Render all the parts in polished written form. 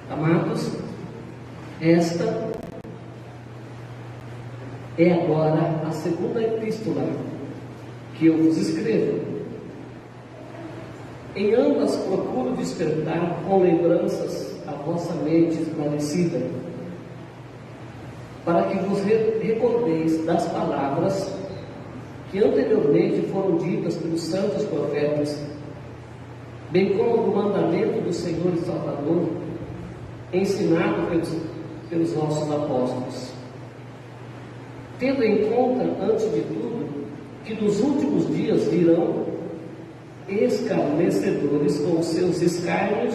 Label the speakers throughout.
Speaker 1: Amados, esta é agora a segunda epístola que eu vos escrevo. Em ambas procuro despertar com lembranças a vossa mente esclarecida, para que vos recordeis das palavras que anteriormente foram ditas pelos santos profetas, bem como do mandamento do Senhor e Salvador, ensinado pelos nossos apóstolos. Tendo em conta, antes de tudo, que nos últimos dias virão escarnecedores com os seus escárnios,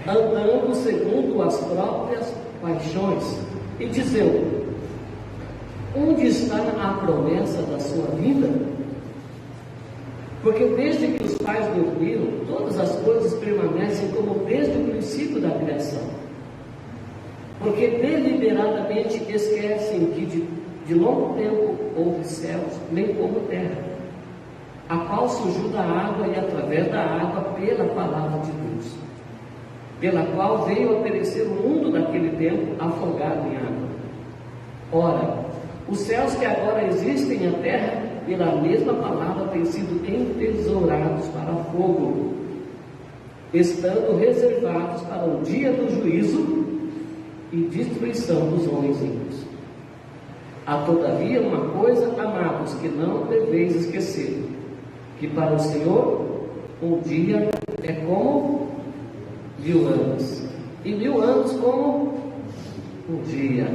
Speaker 1: andando segundo as próprias paixões, e dizendo: onde está a promessa da sua vinda? Porque desde que os pais dormiram, todas as coisas permanecem como desde o princípio da criação. Porque deliberadamente esquecem que de longo tempo houve céus, bem como terra, a qual surgiu da água e através da água pela palavra de Deus, pela qual veio a perecer o mundo daquele tempo afogado em água. Ora, os céus que agora existem, a terra, pela mesma palavra, têm sido entesourados para fogo, estando reservados para o dia do juízo e destruição dos homens ímpios. Há todavia uma coisa, amados, que não deveis esquecer, que para o Senhor um dia é como 1000 anos, e 1000 anos como um dia.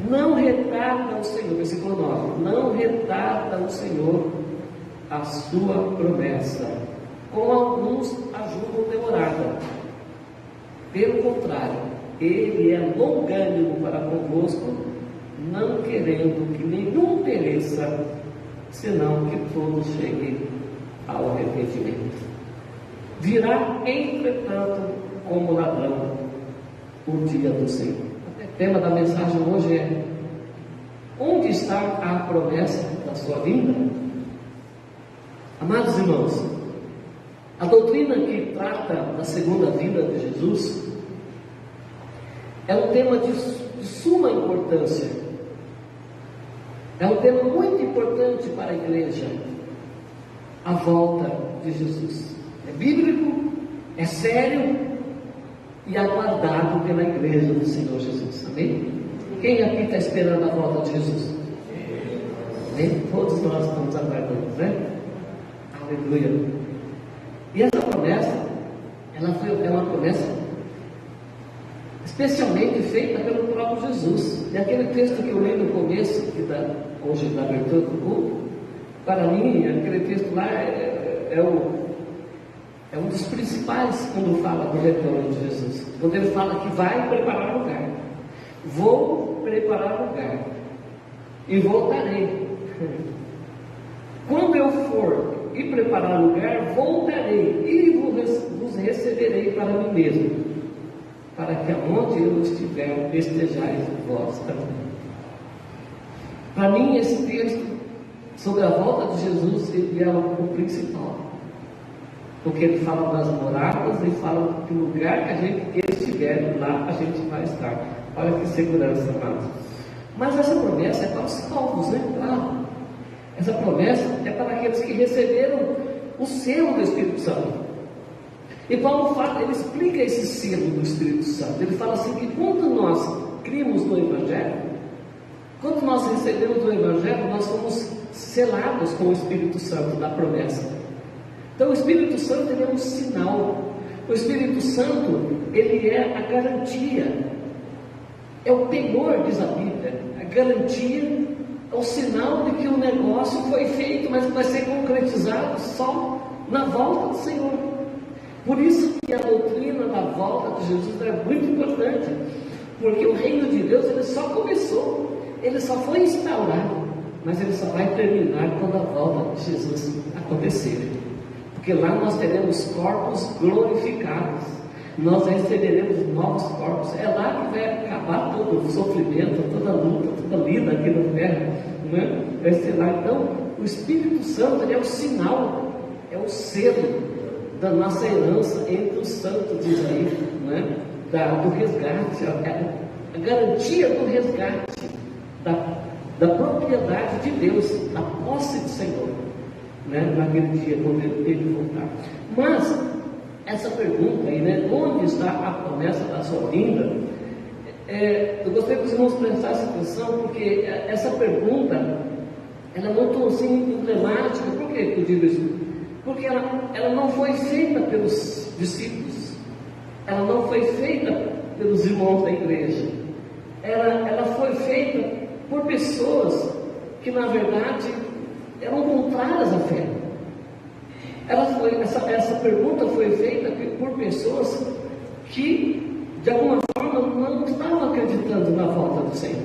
Speaker 1: Não retarda o Senhor, versículo 9, não retarda o Senhor a sua promessa, como alguns ajudam demorada. Pelo contrário, Ele é longânimo para convosco, não querendo que nenhum pereça, senão que todos cheguem ao arrependimento. Virá, entretanto, como ladrão, o dia do Senhor. O tema da mensagem hoje é: onde está a promessa da sua vinda? Amados irmãos, a doutrina que trata da segunda vinda de Jesus é um tema de suma importância. É um tema muito importante para a igreja, a volta de Jesus. É bíblico, é sério e aguardado pela igreja do Senhor Jesus. Amém? Quem aqui está esperando a volta de Jesus? Amém? Todos nós estamos aguardando, né? Aleluia. E essa promessa, é uma promessa especialmente feita pelo próprio Jesus. E aquele texto que eu li no começo, hoje da abertura do culto, para mim, aquele texto lá é um dos principais quando fala do retorno de Jesus. Quando ele fala que vai preparar lugar. Vou preparar lugar e voltarei. Quando eu for e preparar lugar, voltarei e vos receberei para mim mesmo, para que aonde eu estiver, estejais vós também. Para mim, esse texto sobre a volta de Jesus, ele é o principal, porque ele fala das moradas e fala que o lugar que a gente estiver, lá a gente vai estar. Olha que segurança, amados. Mas essa promessa é para os salvos, né? Claro. Essa promessa é para aqueles que receberam o selo do Espírito Santo. E Paulo fala, ele explica esse selo do Espírito Santo. Ele fala assim que quando nós cremos no Evangelho, quando nós recebemos o Evangelho, nós somos selados com o Espírito Santo da promessa. Então o Espírito Santo, ele é um sinal. O Espírito Santo, ele é a garantia. É o penhor, diz a Bíblia, a garantia, é o sinal de que o negócio foi feito, mas vai ser concretizado só na volta do Senhor. Por isso que a doutrina da volta de Jesus é muito importante, porque o reino de Deus, ele só começou, ele só foi instaurado, mas ele só vai terminar quando a volta de Jesus acontecer, porque lá nós teremos corpos glorificados, nós receberemos novos corpos. É lá que vai acabar todo o sofrimento, toda a luta, toda a lida aqui na terra, né? Vai ser lá. Então o Espírito Santo, ele é o sinal, é o selo da nossa herança entre os santos, diz aí, né? do resgate, a garantia do resgate, da propriedade de Deus, da posse do Senhor, né, naquele dia, quando ele voltar. Mas, essa pergunta aí, né, onde está a promessa da sua vinda? Eu gostaria que os irmãos prestassem atenção, porque essa pergunta, ela é muito assim, emblemática. Por que eu digo isso? Porque ela não foi feita pelos discípulos, ela não foi feita pelos irmãos da igreja, ela foi feita por pessoas que, na verdade, eram contrárias à fé. Essa pergunta foi feita por pessoas que, de alguma forma, não estavam acreditando na volta do Senhor.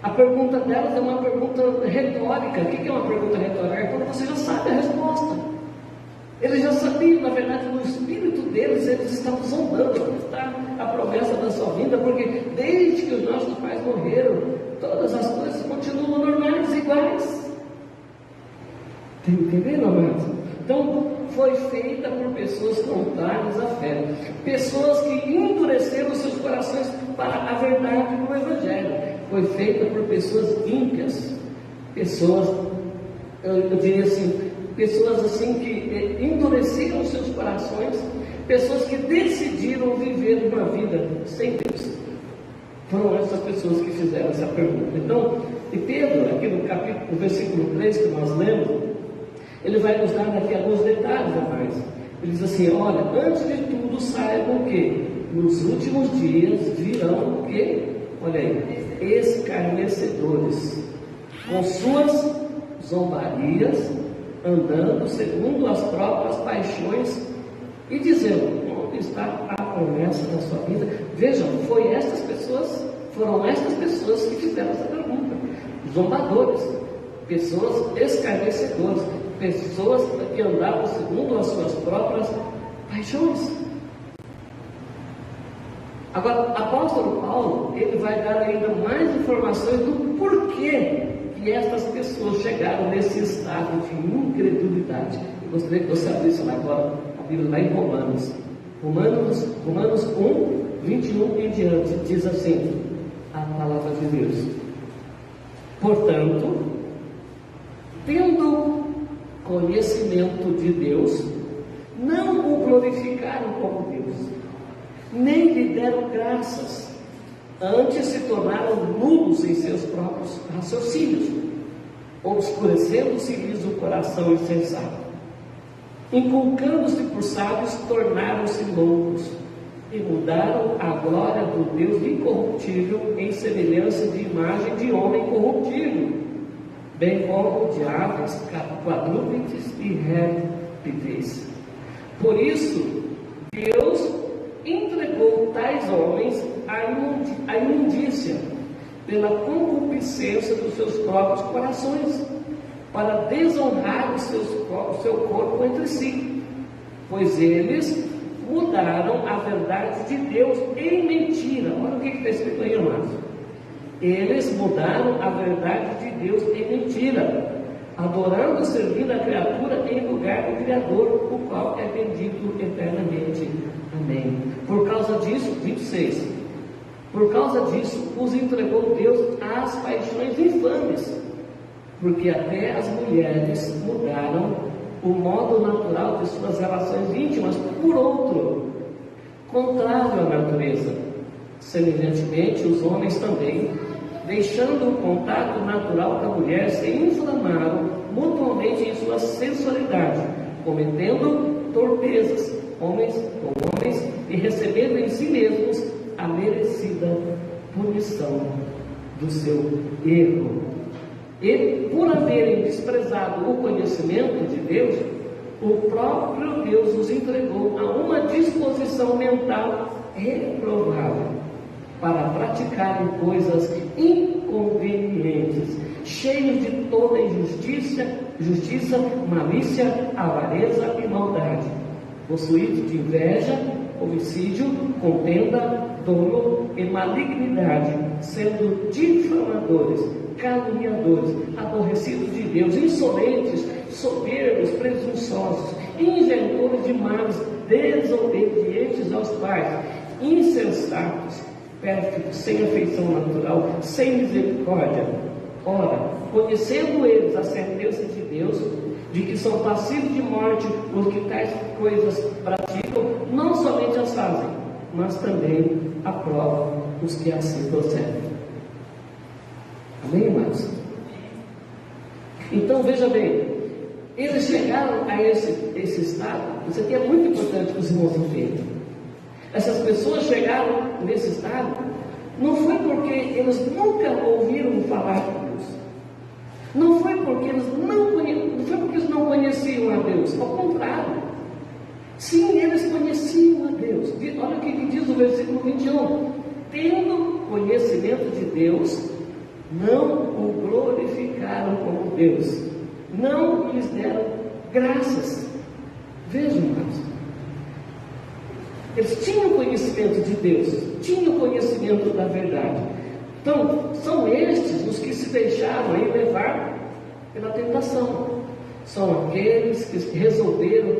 Speaker 1: A pergunta delas é uma pergunta retórica. O que é uma pergunta retórica? É quando você já sabe a resposta. Eles já sabiam, na verdade, no espírito deles, eles estavam sondando onde está a promessa da sua vinda, porque desde que os nossos pais morreram, todas as coisas continuam normais, iguais. Entenderam, amados? Então, foi feita por pessoas contrárias à fé, pessoas que endureceram seus corações para a verdade do Evangelho. Foi feita por pessoas ímpias, pessoas, eu diria assim, pessoas assim que endureceram seus corações, pessoas que decidiram viver uma vida sem Deus. Foram essas pessoas que fizeram essa pergunta. Então, e Pedro, aqui no versículo 3 que nós lemos, ele vai nos dar aqui alguns detalhes a mais. Ele diz assim: olha, antes de tudo saibam que nos últimos dias virão o quê? Olha aí, escarnecedores, com suas zombarias, andando segundo as próprias paixões e dizendo: onde está a promessa da sua vida? Vejam, foram estas pessoas que fizeram essa pergunta. Zombadores, pessoas escarnecedoras, pessoas que andavam segundo as suas próprias paixões. Agora, o apóstolo Paulo, ele vai dar ainda mais informações do porquê que estas pessoas chegaram nesse estado de incredulidade. Eu gostaria que você abrisse lá agora a Bíblia, lá em Romanos 1, 21 em diante, diz assim a palavra de Deus: portanto, tendo conhecimento de Deus, não o glorificaram como Deus, nem lhe deram graças, antes se tornaram nulos em seus próprios raciocínios, obscurecendo-se-lhes o coração insensato. Inculcando-se por sábios, tornaram-se loucos, e mudaram a glória do Deus incorruptível em semelhança de imagem de homem corruptível, bem como de aves, quadrúpedes e répteis. Por isso, Deus entregou tais homens à imundícia, pela concupiscência dos seus próprios corações, para desonrar o seu corpo entre si, pois eles mudaram a verdade de Deus em mentira. Olha o que está escrito aí, amados. Eles mudaram a verdade de Deus em mentira, adorando e servindo a criatura em lugar do Criador, o qual é bendito eternamente. Amém. Por causa disso, 26, por causa disso os entregou Deus às paixões infames, porque até as mulheres mudaram o modo natural de suas relações íntimas por outro, contrário à natureza. Semelhantemente, os homens também, deixando o contato natural da mulher, se inflamaram mutuamente em sua sensualidade, cometendo torpezas, homens com homens, e recebendo em si mesmos a merecida punição do seu erro. E, por haverem desprezado o conhecimento de Deus, o próprio Deus os entregou a uma disposição mental reprovável, para praticarem coisas inconvenientes, cheios de toda injustiça, malícia, avareza e maldade, possuídos de inveja, homicídio, contenda, dolo e malignidade, sendo difamadores, caluniadores, aborrecidos de Deus, insolentes, soberbos, presunçosos, inventores de males, desobedientes aos pais, insensatos, pérfidos, sem afeição natural, sem misericórdia. Ora, conhecendo eles a sentença de Deus, de que são passivos de morte os que tais coisas praticam, não somente as fazem, mas também aprovam os que assim procedem. Amém, irmãos? Então, veja bem, eles chegaram a esse estado. Isso aqui é muito importante para os irmãos entenderem. Essas pessoas chegaram nesse estado, não foi porque eles nunca ouviram falar de Deus, não foi porque eles não conheciam a Deus, ao contrário, sim, eles conheciam a Deus. Olha o que diz o versículo 21: tendo conhecimento de Deus, não o glorificaram como Deus, não lhes deram graças. Vejam, irmãos, eles tinham conhecimento de Deus, tinham conhecimento da verdade. Então, são estes os que se deixaram aí levar pela tentação. São aqueles que resolveram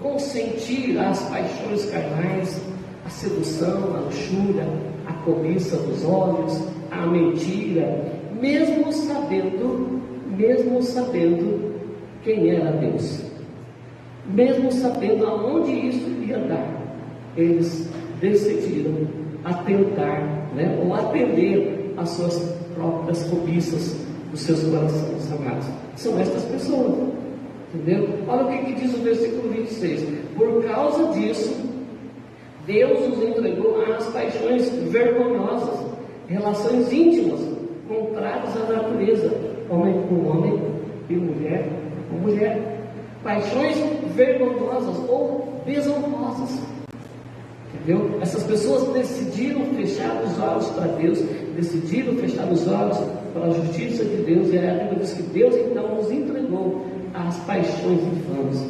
Speaker 1: consentir às paixões carnais, a sedução, a luxúria, a cobiça dos olhos, a mentira, mesmo sabendo quem era Deus, mesmo sabendo aonde isso ia dar, eles decidiram atentar, ou atender às suas próprias cobiças dos seus corações, amados. São estas pessoas, entendeu? Olha o que diz o versículo 26: por causa disso, Deus os entregou às paixões vergonhosas, relações íntimas, contrárias à natureza, homem com homem e mulher com mulher, paixões vergonhosas ou desonrosas. Entendeu? Essas pessoas decidiram fechar os olhos para Deus, decidiram fechar os olhos para a justiça de Deus, e a Bíblia diz que Deus então os entregou às paixões infames.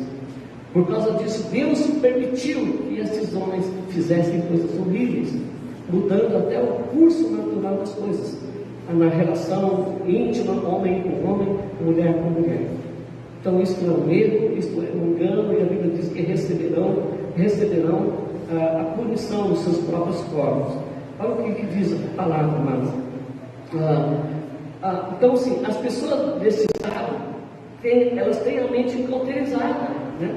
Speaker 1: Por causa disso, Deus permitiu que esses homens fizessem coisas horríveis, mudando até o curso natural das coisas, na relação íntima, homem com homem, mulher com mulher. Então isto é um erro, isto é um engano, e a Bíblia diz que receberão a punição dos seus próprios corpos. Olha o que diz a palavra, amados. Então, sim, as pessoas desse estado, elas têm a mente cauterizada, né?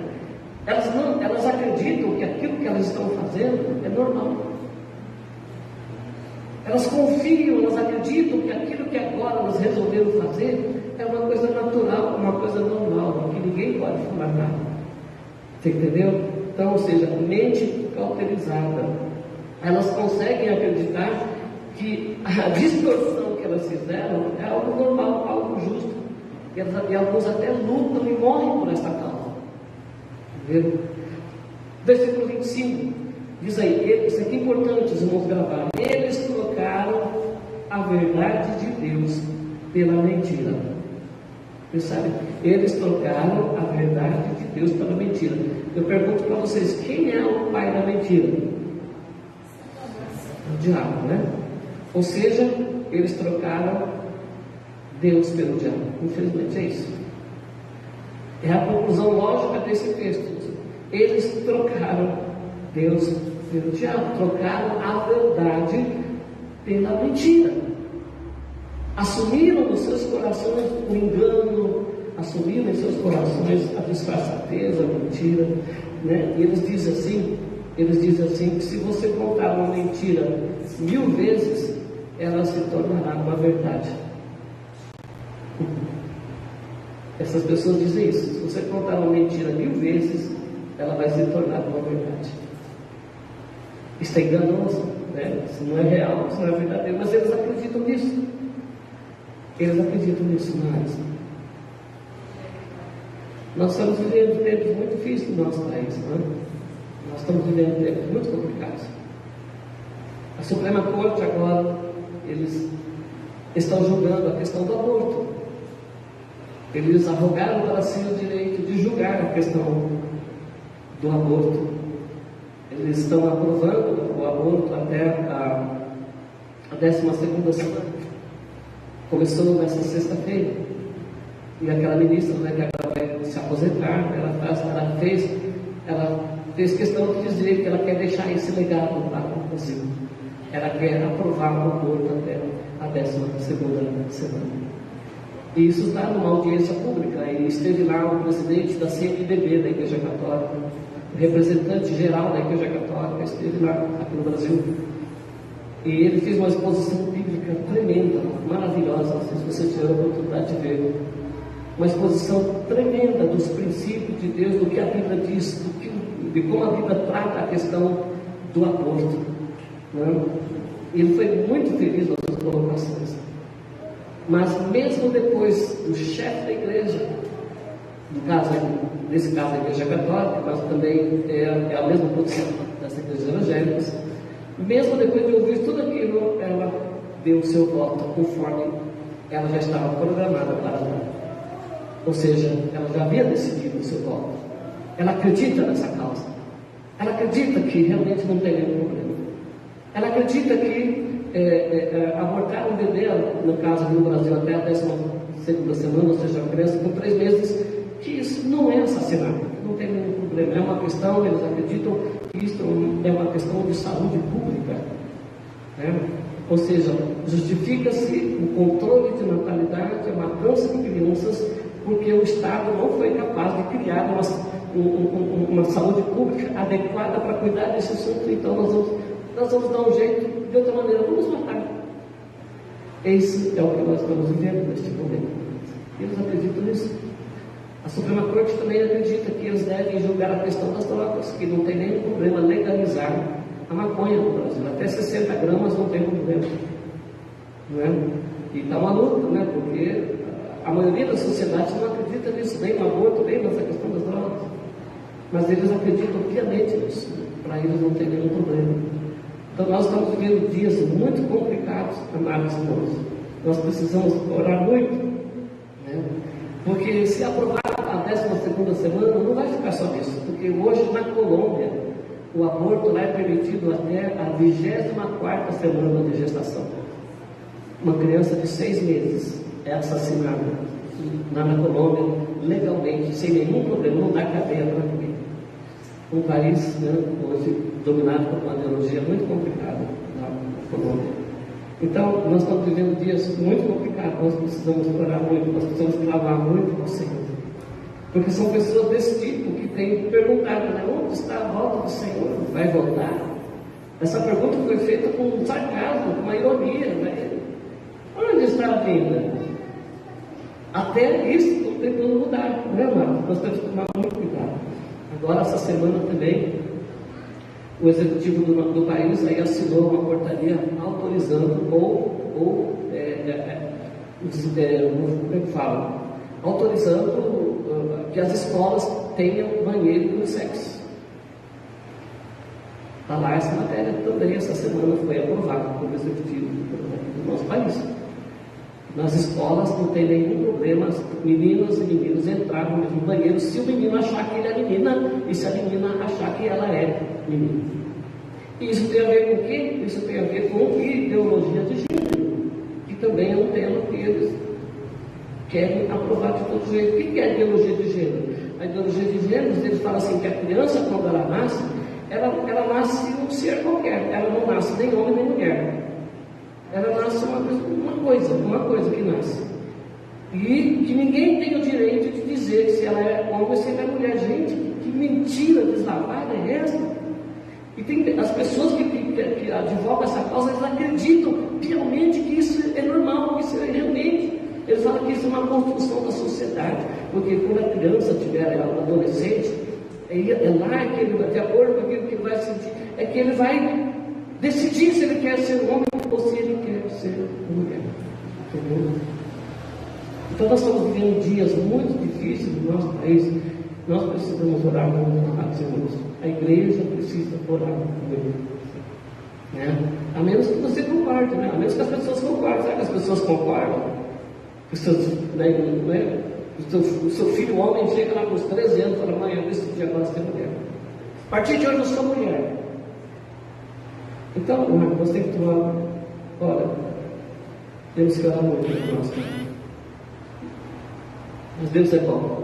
Speaker 1: Elas acreditam que aquilo que elas estão fazendo é normal. Elas confiam, elas acreditam que aquilo que agora elas resolveram fazer é uma coisa natural, uma coisa normal, que ninguém pode falar nada. Você entendeu? Então, ou seja, mente cauterizada. Elas conseguem acreditar que a distorção que elas fizeram é algo normal, algo justo. E alguns até lutam e morrem por essa causa. Entendeu? Versículo 25 diz aí, isso aqui é importante, os irmãos gravarem: eles trocaram a verdade de Deus pela mentira. Percebe? Eles trocaram a verdade de Deus pela mentira. Eu pergunto para vocês, quem é o pai da mentira? O diabo, né? Ou seja, eles trocaram Deus pelo diabo. Infelizmente é isso. É a conclusão lógica desse texto. Eles trocaram Deus pelo diabo, trocaram a verdade pela mentira. Assumiram nos seus corações o engano, assumiram em seus corações a disfarçateza, a mentira, né? E eles dizem assim que se você contar uma mentira 1000 vezes, ela se tornará uma verdade. Essas pessoas dizem isso: se você contar uma mentira 1000 vezes, ela vai se tornar uma verdade. Isso é enganoso, né? Isso não é real, isso não é verdadeiro, mas eles acreditam nisso. Eles acreditam nisso, mas nós estamos vivendo tempos muito difíceis no nosso país, não é? Nós estamos vivendo tempos muito complicados. A Suprema Corte agora, eles estão julgando a questão do aborto. Eles arrogaram para si o direito de julgar a questão do aborto. Eles estão aprovando o aborto até a 12ª semana. Começou nessa sexta-feira. E aquela ministra, né, que agora vai se aposentar, ela fez questão de dizer que ela quer deixar esse legado lá no Brasil. Ela quer aprovar o aborto até a 12ª semana. E isso está numa audiência pública, e esteve lá o presidente da CNBB, da Igreja Católica, o representante geral da Igreja Católica, esteve lá aqui no Brasil. E ele fez uma exposição bíblica tremenda, maravilhosa, não sei se você tiver a oportunidade de ver. Uma exposição tremenda dos princípios de Deus, do que a Bíblia diz, de como a Bíblia trata a questão do aborto. Né? Ele foi muito feliz nas suas colocações. Mas mesmo depois do chefe da igreja, nesse caso a Igreja Católica, mas também é a mesma posição das igrejas evangélicas, mesmo depois de ouvir tudo aquilo, ela deu o seu voto conforme ela já estava programada para dar. Ou seja, ela já havia decidido o seu voto. Ela acredita nessa causa. Ela acredita que realmente não tem nenhum problema. Ela acredita que abortar um bebê, no caso no Brasil, até a 12ª semana, ou seja, a criança com 3 meses, que isso não é assassinato, não tem nenhum problema. É uma questão, eles acreditam que isso é uma questão de saúde pública. Né? Ou seja, justifica-se o controle de natalidade, a matança de crianças, porque o Estado não foi capaz de criar uma saúde pública adequada para cuidar desse assunto. Então nós vamos dar um jeito de outra maneira, vamos matar. Esse é o que nós estamos vivendo neste momento. Eles acreditam nisso. A Suprema Corte também acredita que eles devem julgar a questão das drogas, que não tem nenhum problema legalizar a maconha no Brasil. Até 60 gramas não tem problema. Não é? E está uma luta, né? Porque a maioria da sociedade não acredita nisso, nem no aborto, nem nessa questão das drogas. Mas eles acreditam piamente nisso. Para eles não tem nenhum problema. Então nós estamos vivendo dias muito complicados, amados irmãos. Nós precisamos orar muito, né? Porque se aprovar a 12ª semana, não vai ficar só nisso. Porque hoje na Colômbia, o aborto lá é permitido até a 24ª semana de gestação. Uma criança de 6 meses é assassinada lá na Colômbia, legalmente, sem nenhum problema, não dá cadeia para ninguém. Um país, né, hoje dominado por uma ideologia muito complicada na Colômbia. Então, nós estamos vivendo dias muito complicados, nós precisamos orar muito, nós precisamos clamar muito ao Senhor. Porque são pessoas desse tipo que têm perguntado, né, onde está a volta do Senhor? Vai voltar? Essa pergunta foi feita com um sarcasmo, com uma ironia, né? Onde está a vinda? Até isso estão tentando mudar, né, irmão? Nós temos que tomar muito cuidado. Agora, essa semana também, o executivo do país aí assinou uma portaria autorizando autorizando que as escolas tenham banheiro unissex. Está lá essa matéria também, essa semana foi aprovada pelo executivo do nosso país. Nas escolas não tem nenhum problema meninas e meninos entrar no mesmo banheiro se o menino achar que ele é menina e se a menina achar que ela é menina. E isso tem a ver com o quê? Isso tem a ver com ideologia de gênero, que também é um tema que eles querem aprovar de todo jeito. O que é ideologia de gênero? A ideologia de gênero, eles falam assim que a criança, quando ela nasce nasce um ser qualquer, ela não nasce nem homem nem mulher. Ela nasce uma coisa que nasce. E que ninguém tem o direito de dizer se ela é homem ou se ela é mulher. Gente, que mentira deslavada é essa? E tem as pessoas que advogam essa causa, eles acreditam piamente que isso é normal, que isso é realmente. Eles falam que isso é uma construção da sociedade, porque quando a criança tiver adolescente, é lá que ele vai, de acordo com aquilo que ele vai sentir, é que ele vai decidir se ele quer ser homem ou se ele quer ser mulher. Entendeu? Então nós estamos vivendo dias muito difíceis no nosso país. Nós precisamos orar muito, amados irmãos. A igreja precisa orar muito. Né? A menos que você concorde, né? A menos que as pessoas concordem. Será que as pessoas concordam? O seu filho homem chega lá com os 13 anos e fala: mãe, eu decidi agora ser mulher. A partir de hoje eu sou mulher. Então, você tem que tomar. Olha, temos que orar muito por nós. Mas Deus é bom.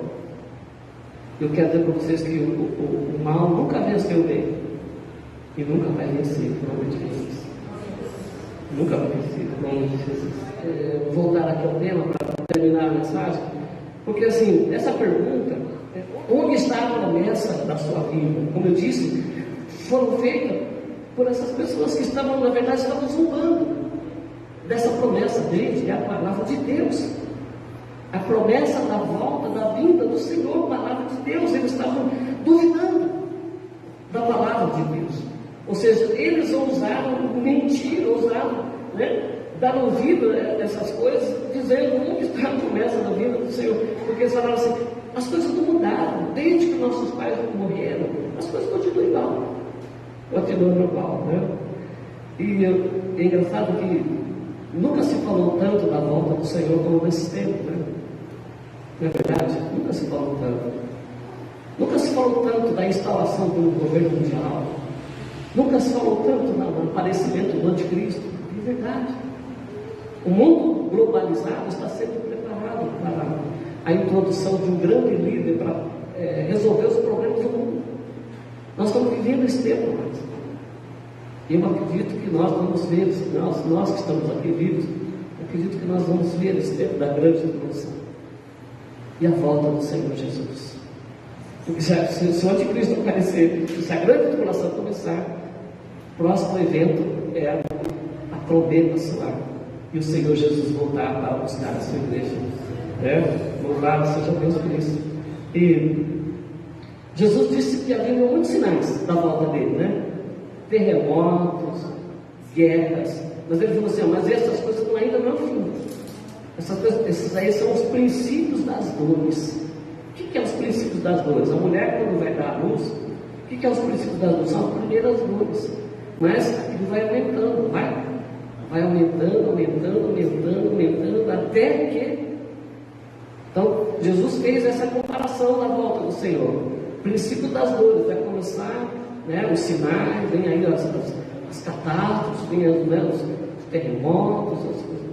Speaker 1: Eu quero dizer para vocês que o mal nunca venceu o bem. E nunca vai vencer, em nome de Jesus. Nunca vai vencer, em nome de Jesus. Vou voltar aqui ao tema para terminar a mensagem. Porque assim, essa pergunta, onde está a promessa da sua vida? Como eu disse, foram feitas por essas pessoas que estavam, na verdade, estavam zombando dessa promessa deles, que é a palavra de Deus. A promessa da volta, da vinda do Senhor, a palavra de Deus. Eles estavam duvidando da palavra de Deus. Ou seja, eles ousaram mentir, ousaram, dar ouvido a essas coisas, dizendo onde está a promessa da vinda do Senhor. Porque eles falaram assim, as coisas não mudaram, desde que nossos pais morreram, as coisas continuam igual. Continuam igual, E é engraçado que nunca se falou tanto da volta do Senhor como nesse tempo, Não é verdade? Nunca se falou tanto. Nunca se falou tanto da instalação do governo mundial. Nunca se falou tanto no aparecimento do anticristo. É verdade. O mundo globalizado está sendo preparado para a introdução de um grande líder para resolver os problemas do mundo. Nós estamos vivendo esse tempo, mas eu acredito que nós vamos ver, nós que estamos aqui vivos, acredito que nós vamos ver esse tempo da grande tribulação e a volta do Senhor Jesus. Porque se o anticristo aparecer, se a grande tribulação começar, o próximo evento é a trombeta soar e o Senhor Jesus voltar para buscar a sua igreja. Louvado seja Deus por isso. E Jesus disse que havia muitos sinais da volta dele, terremotos, guerras, mas ele falou assim, mas essas coisas ainda não é o fim. Esses aí são os princípios das dores. O que é os princípios das dores? A mulher, quando vai dar à luz, o que é os princípios das dores? São as primeiras dores, mas aquilo vai aumentando, vai aumentando, até que... Então, Jesus fez essa comparação da volta do Senhor. Princípio das dores, vai começar, os sinais, vem aí as catástrofes, vem os terremotos, as coisas,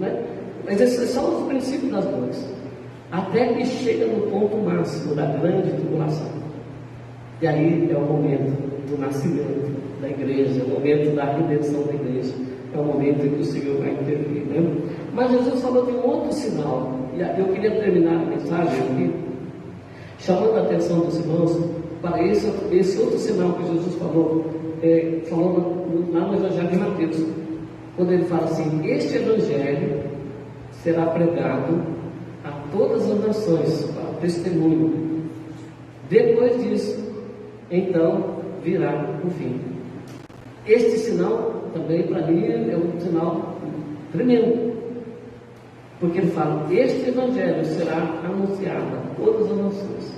Speaker 1: Mas esses são os princípios das dores, até que chega no ponto máximo da grande tribulação. E aí é o momento do nascimento da igreja, é o momento da redenção da igreja, é o momento em que o Senhor vai intervir, Mas Jesus falou de um outro sinal, e eu queria terminar a mensagem aqui, chamando a atenção dos irmãos para esse outro sinal que Jesus falou lá no Evangelho de Mateus, quando ele fala assim, este Evangelho será pregado a todas as nações, para testemunho. Depois disso, então, virá o fim. Este sinal, também para mim, é um sinal tremendo. Porque ele fala, este Evangelho será anunciado a todas as nações,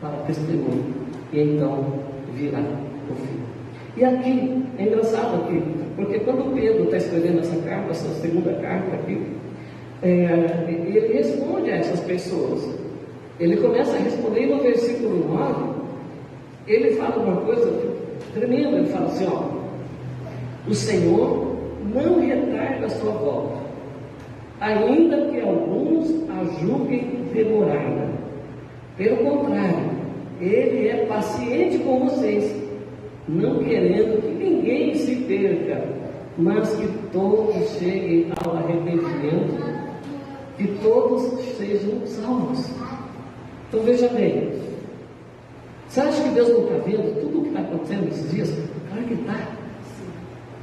Speaker 1: para testemunho. E então, virá o fim. E aqui, é engraçado aqui, porque quando Pedro está escrevendo essa carta, essa segunda carta aqui, ele responde a essas pessoas. Ele começa a responder, e no versículo 9, ele fala uma coisa tremenda. Ele fala assim, o Senhor não retarda a sua volta, ainda que alguns a julguem demorada. Pelo contrário, Ele é paciente com vocês, não querendo que ninguém se perca, mas que todos cheguem ao arrependimento, que todos sejam salvos. Então veja bem, você acha que Deus não está vendo tudo o que está acontecendo nesses dias? Claro que está.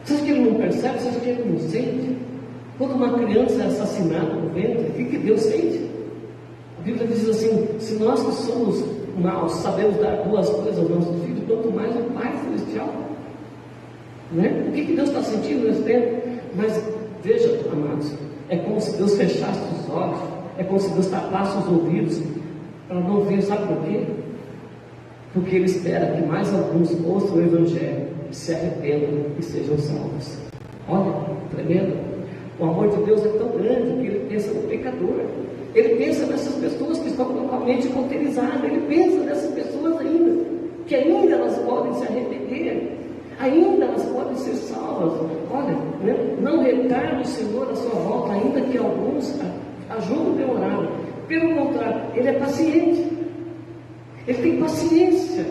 Speaker 1: Você acha que Ele não percebe? Você acha que Ele não sente? Quando uma criança é assassinada no ventre, o que Deus sente? A Bíblia diz assim, se nós que somos maus sabemos dar boas coisas aos nossos filhos, quanto mais o Pai Celestial. O que Deus está sentindo nesse tempo? Mas veja, amados, é como se Deus fechasse os olhos, é como se Deus tapasse os ouvidos para não ver, sabe por quê? Porque Ele espera que mais alguns ouçam o Evangelho, se arrependam e sejam salvos. Olha, tremendo. O amor de Deus é tão grande que Ele pensa no pecador. Ele pensa nessas pessoas que estão totalmente cauterizadas. Ele pensa nessas pessoas ainda, que ainda elas podem se arrepender, ainda elas podem ser salvas. Olha, não retarde o Senhor a sua volta, ainda que alguns a julguem demorado. Pelo contrário, Ele é paciente. Ele tem paciência,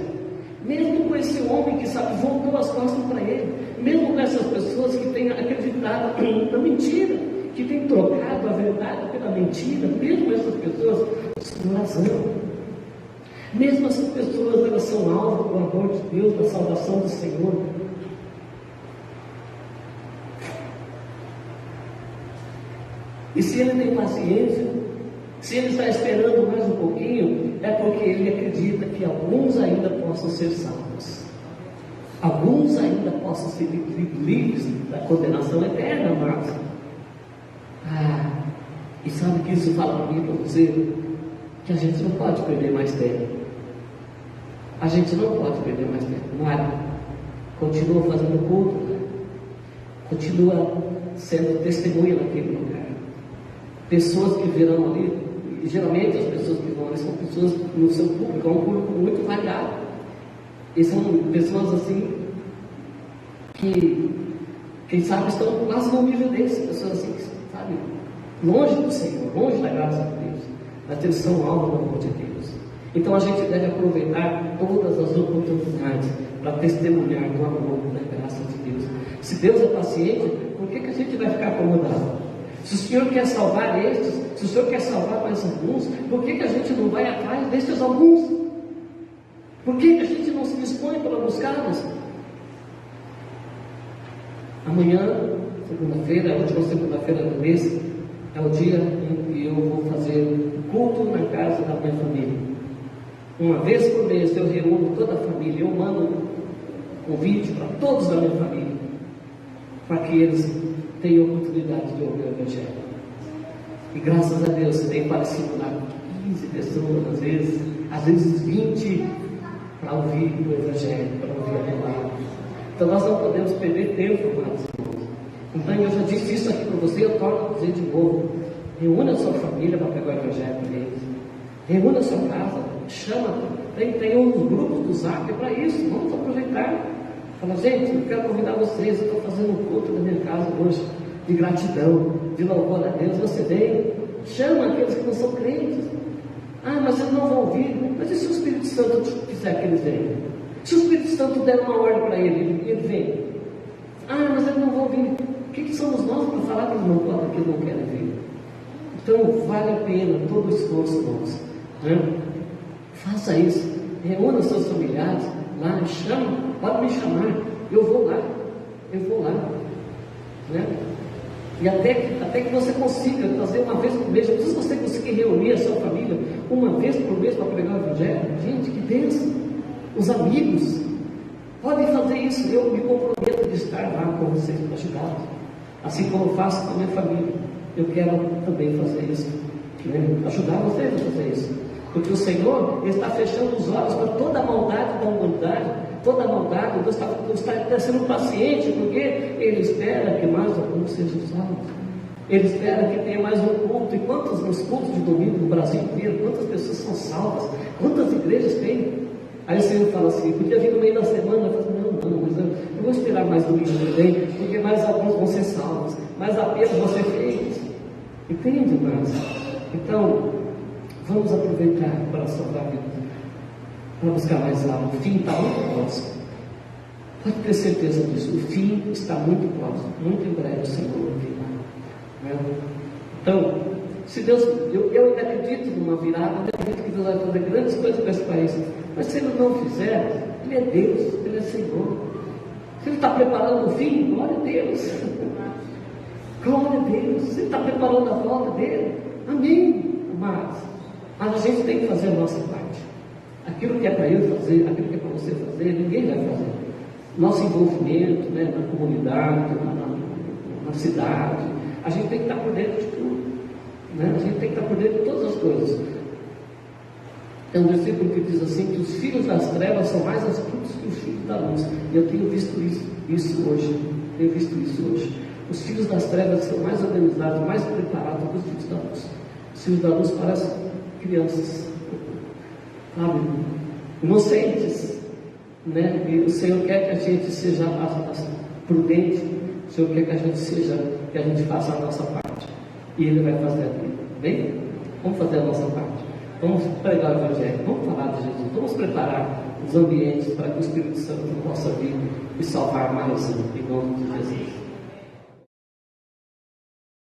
Speaker 1: mesmo com esse homem que sabe, voltou as costas para ele, mesmo com essas pessoas que têm acreditado na mentira, que têm trocado a verdade pela mentira, mesmo essas pessoas são razão. Mesmo essas pessoas, elas são alvo do amor de Deus, da salvação do Senhor. E se ele tem paciência, se ele está esperando mais um pouquinho, é porque ele acredita que alguns ainda possam ser salvos. Alguns ainda possam ser livres da condenação eterna, amados. E sabe que isso fala para mim, para você? Que a gente não pode perder mais tempo. A gente não pode perder mais tempo. Mário, continua fazendo culto, né? Continua sendo testemunha naquele lugar. Pessoas que virão ali, e geralmente as pessoas que vão ali são pessoas no seu público, é um público muito variado. E são pessoas assim que, quem sabe, estão quase no nível desse, pessoas assim, sabe, longe do Senhor, longe da graça de Deus, mas eles são alvo do amor de Deus. Então a gente deve aproveitar todas as oportunidades para testemunhar do amor e da graça de Deus. Se Deus é paciente, por que a gente vai ficar acomodado? Se o Senhor quer salvar estes, se o Senhor quer salvar mais alguns, por que a gente não vai atrás destes alguns? Por que a gente não se dispõe para buscá-los? Amanhã, segunda-feira, a última segunda-feira do mês, é o dia em que eu vou fazer culto na casa da minha família. Uma vez por mês eu reúno toda a família, eu mando convite para todos da minha família, para que eles tenham oportunidade de ouvir o Evangelho. E graças a Deus tem aparecido lá 15 pessoas, às vezes 20, para ouvir o Evangelho, para ouvir a palavra. Então nós não podemos perder tempo, amados irmãos. Então eu já disse isso aqui para você, eu torno a dizer de novo. Reúna a sua família para pegar o Evangelho para eles. Reúna a sua casa, chama, tem uns grupos do Zap para isso, vamos aproveitar. Fala, gente, eu quero convidar vocês, eu estou fazendo um culto na minha casa hoje, de gratidão, de louvor a Deus, você vem, chama aqueles que não são crentes. Mas eles não vão ouvir. Mas e se o Espírito Santo quiser que eles venham? Se o Espírito Santo der uma ordem para ele vem. Mas eles não vão ouvir. O que somos nós para falar que eles não podem, que eles não querem vir? Então vale a pena todo o esforço nosso, né? Faça isso, reúna seus familiares lá, chama, pode me chamar, eu vou lá, né? E até que você consiga fazer uma vez por mês, se você conseguir reunir a sua família uma vez por mês para pregar o Evangelho, gente, que bênção! Os amigos podem fazer isso, eu me comprometo de estar lá com vocês para ajudá-los, assim como eu faço com a minha família. Eu quero também fazer isso, né? Ajudar vocês a fazer isso, porque o Senhor está fechando os olhos para toda a maldade da humanidade, toda a maldade. Deus está sendo paciente, porque Ele espera que mais alguns sejam salvos. Ele espera que tenha mais um culto. E quantos nos cultos de domingo no Brasil inteiro, quantas pessoas são salvas, quantas igrejas tem? Aí o Senhor fala assim, podia vir no meio da semana. Eu falo assim, não, mas eu vou esperar mais domingo também, porque mais alguns vão ser salvos, mais apelos vão ser feitos. Entende, irmãos? Então, vamos aproveitar para salvar a vida, para buscar mais algo. O fim está muito próximo. Pode ter certeza disso. O fim está muito próximo. Muito em breve o Senhor virá, né? Então, se Deus, eu ainda acredito numa virada, eu acredito que Deus vai fazer grandes coisas para esse país. Mas se Ele não fizer, Ele é Deus, Ele é Senhor. Se Ele está preparando o fim, glória a Deus. Glória a Deus. Se Ele está preparando a volta dele, amém. Mas a gente tem que fazer a nossa parte. Aquilo que é para eu fazer, aquilo que é para você fazer, ninguém vai fazer. Nosso envolvimento, né, na comunidade, na cidade, a gente tem que estar por dentro de tudo, né? A gente tem que estar por dentro de todas as coisas. Tem um versículo que diz assim, que os filhos das trevas são mais astutos que os filhos da luz. E eu tenho visto isso hoje. Os filhos das trevas são mais organizados, mais preparados do que os filhos da luz. Os filhos da luz parecem crianças, sabe, inocentes, né? E o Senhor quer que a gente seja prudente. O Senhor quer que a gente faça a nossa parte. E Ele vai fazer a vida, bem? Vamos fazer a nossa parte. vamos pregar o Evangelho, vamos falar de Jesus, vamos preparar os ambientes para que o Espírito Santo possa vir e salvar mais um, em nome de Jesus.